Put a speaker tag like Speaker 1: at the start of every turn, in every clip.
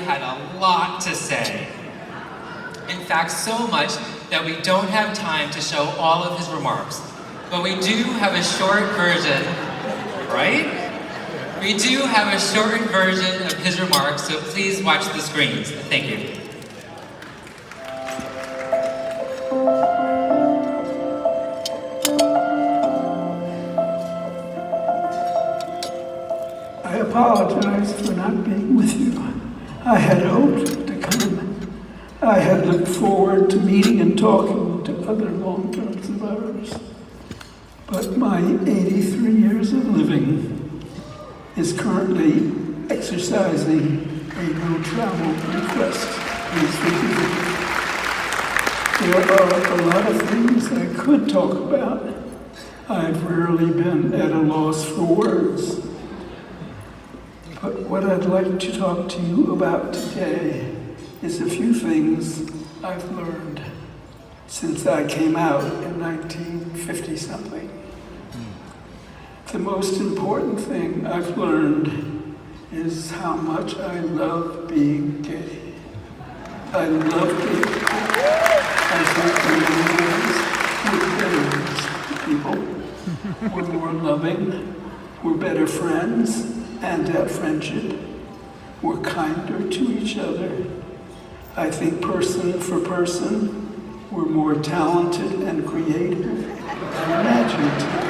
Speaker 1: had a lot to say. In fact, so much that we don't have time to show all of his remarks. But we do have a short version, right? We do have a shortened version of his remarks, so please watch the screens. Thank you.
Speaker 2: I apologize for not being with you. I had hoped to come. I had looked forward to meeting and talking to other long-term survivors. But my 83 years of living is currently exercising a no-travel request. Please forgive me. There are a lot of things I could talk about. I've rarely been at a loss for words. But what I'd like to talk to you about today is a few things I've learned since I came out in 1950-something. The most important thing I've learned is how much I love being gay. I love being gay. I think we're better people. We're more loving. We're better friends and at friendship. We're kinder to each other. I think person for person, we're more talented and creative and imaginative.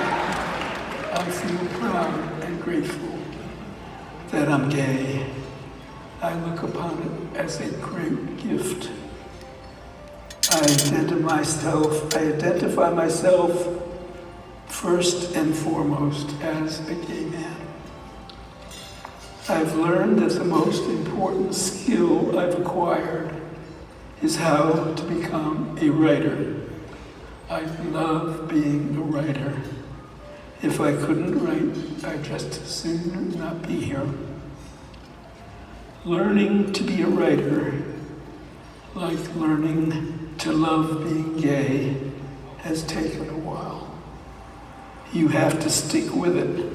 Speaker 2: I feel proud and grateful that I'm gay. I look upon it as a great gift. I identify myself first and foremost as a gay man. I've learned that the most important skill I've acquired is how to become a writer. I love being a writer. If I couldn't write, I'd just as soon not be here. Learning to be a writer, like learning to love being gay, has taken a while. You have to stick with it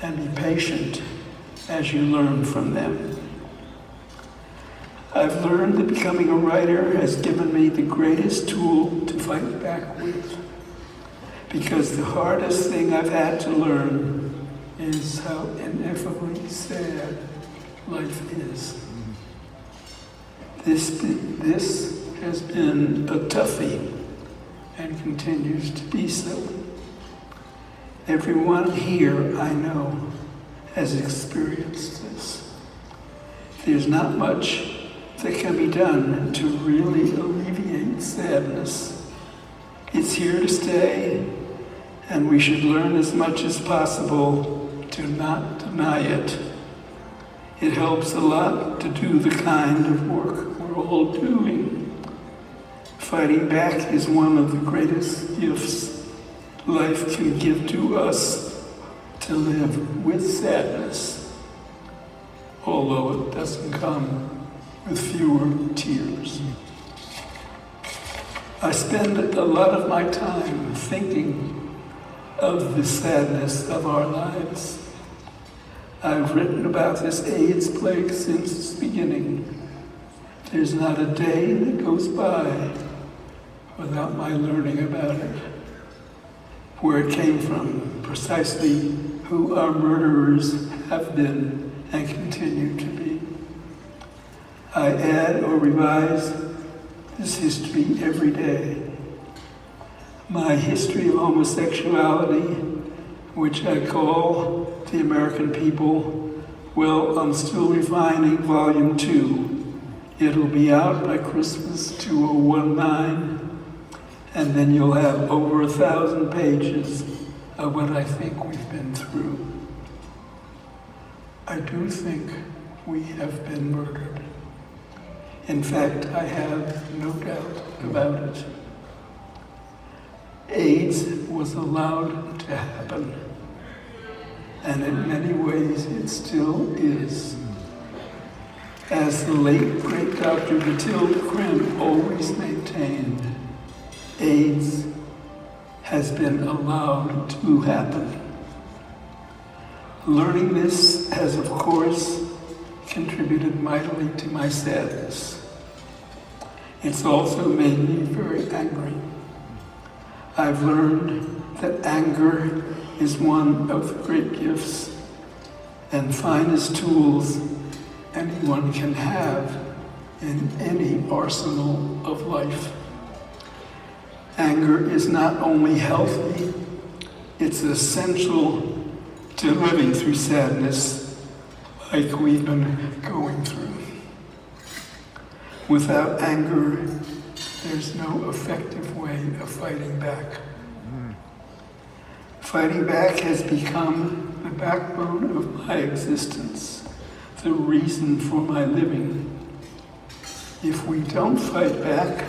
Speaker 2: and be patient as you learn from them. I've learned that becoming a writer has given me the greatest tool to fight back with, because the hardest thing I've had to learn is how ineffably sad life is. This has been a toughie and continues to be so. Everyone here I know has experienced this. There's not much that can be done to really alleviate sadness. It's here to stay, and we should learn as much as possible to not deny it. It helps a lot to do the kind of work we're all doing. Fighting back is one of the greatest gifts life can give to us, to live with sadness, although it doesn't come with fewer tears. I spend a lot of my time thinking of the sadness of our lives. I've written about this AIDS plague since its beginning. There's not a day that goes by without my learning about it, where it came from, precisely who our murderers have been and continue to be. I add or revise this history every day. My history of homosexuality, which I call the American people, well, I'm still refining volume 2. It'll be out by Christmas 2019, and then you'll have over 1,000 pages of what I think we've been through. I do think we have been murdered. In fact, I have no doubt about it. AIDS was allowed to happen, and in many ways it still is. As the late, great Dr. Matilda Krim always maintained, AIDS has been allowed to happen. Learning this has, of course, contributed mightily to my sadness. It's also made me very angry. I've learned that anger is one of the great gifts and finest tools anyone can have in any arsenal of life. Anger is not only healthy, it's essential to living through sadness like we've been going through. Without anger, there's no effective way of fighting back. Fighting back has become the backbone of my existence, the reason for my living. If we don't fight back,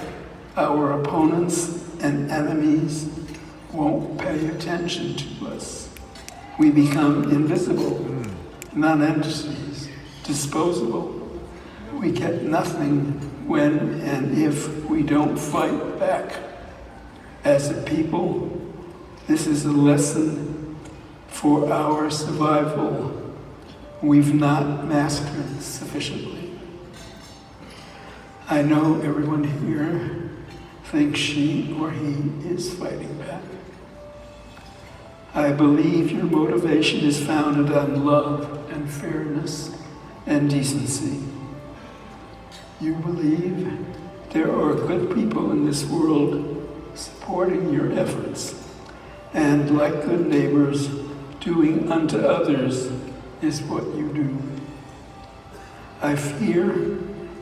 Speaker 2: our opponents and enemies won't pay attention to us. We become invisible, non-entities, disposable. We get nothing when and if we don't fight back. As a people, this is a lesson for our survival we've not mastered sufficiently. I know everyone here thinks she or he is fighting back. I believe your motivation is founded on love and fairness and decency. You believe there are good people in this world supporting your efforts, and like good neighbors, doing unto others is what you do. I fear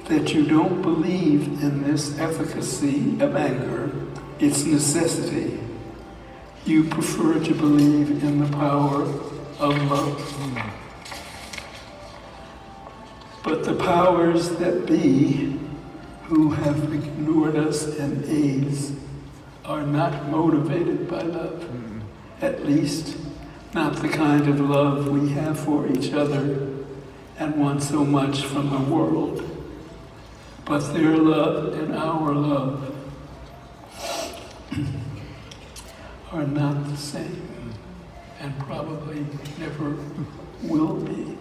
Speaker 2: that you don't believe in this efficacy of anger, its necessity. You prefer to believe in the power of love. But the powers that be, who have ignored us in AIDS, are not motivated by love. At least, not the kind of love we have for each other and want so much from the world. But their love and our love are not the same, and probably never will be.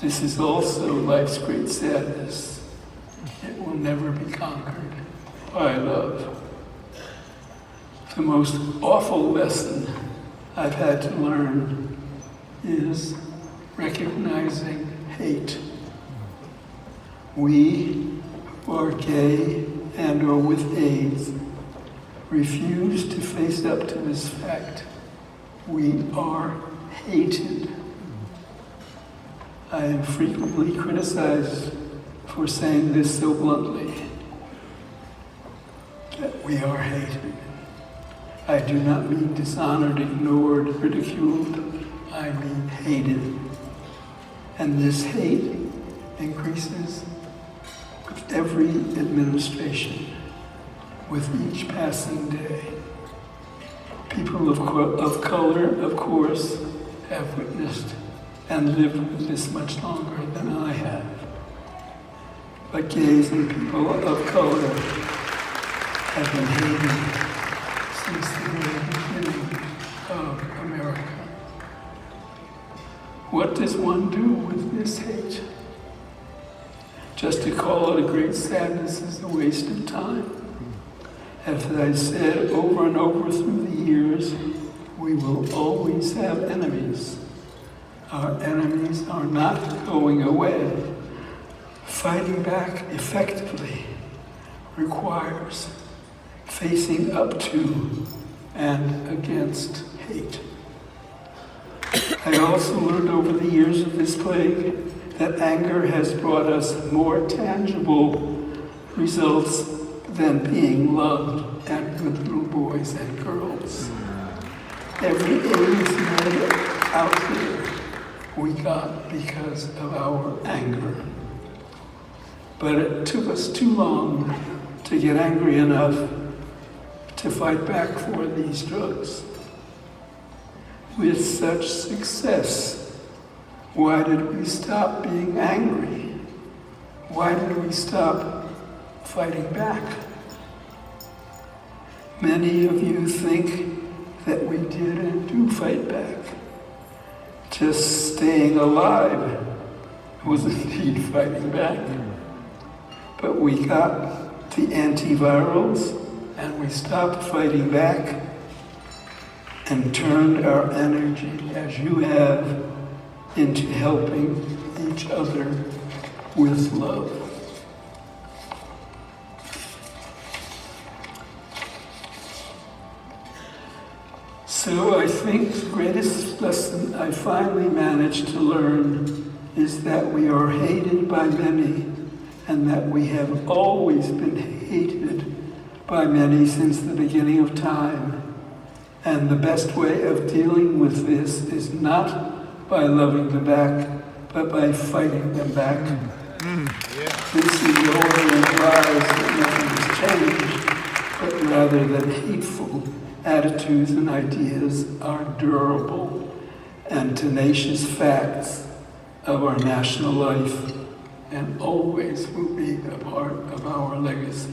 Speaker 2: This is also life's great sadness. It will never be conquered by love. The most awful lesson I've had to learn is recognizing hate. We who are gay and or with AIDS refuse to face up to this fact. We are hated. I am frequently criticized for saying this so bluntly, that we are hated. I do not mean dishonored, ignored, ridiculed. I mean hated. And this hate increases with every administration, with each passing day. People of color, of course, have witnessed and lived with this much longer than I have. But gays and people of color have been hated since the very beginning of America. What does one do with this hate? Just to call it a great sadness is a waste of time. As I said over and over through the years, we will always have enemies. Our enemies are not going away. Fighting back effectively requires facing up to and against hate. I also learned over the years of this plague that anger has brought us more tangible results than being loved and good little boys and girls. Every AIDS med out there we got because of our anger. But it took us too long to get angry enough to fight back for these drugs. With such success, why did we stop being angry? Why did we stop fighting back? Many of you think that we did and do fight back. Just staying alive was indeed fighting back. But we got the antivirals and we stopped fighting back and turned our energy, as you have, into helping each other with love. So I think the greatest lesson I finally managed to learn is that we are hated by many, and that we have always been hated by many since the beginning of time. And the best way of dealing with this is not by loving them back, but by fighting them back. This is only implies that nothing has changed, but rather that hateful attitudes and ideas are durable and tenacious facts of our national life and always will be a part of our legacy.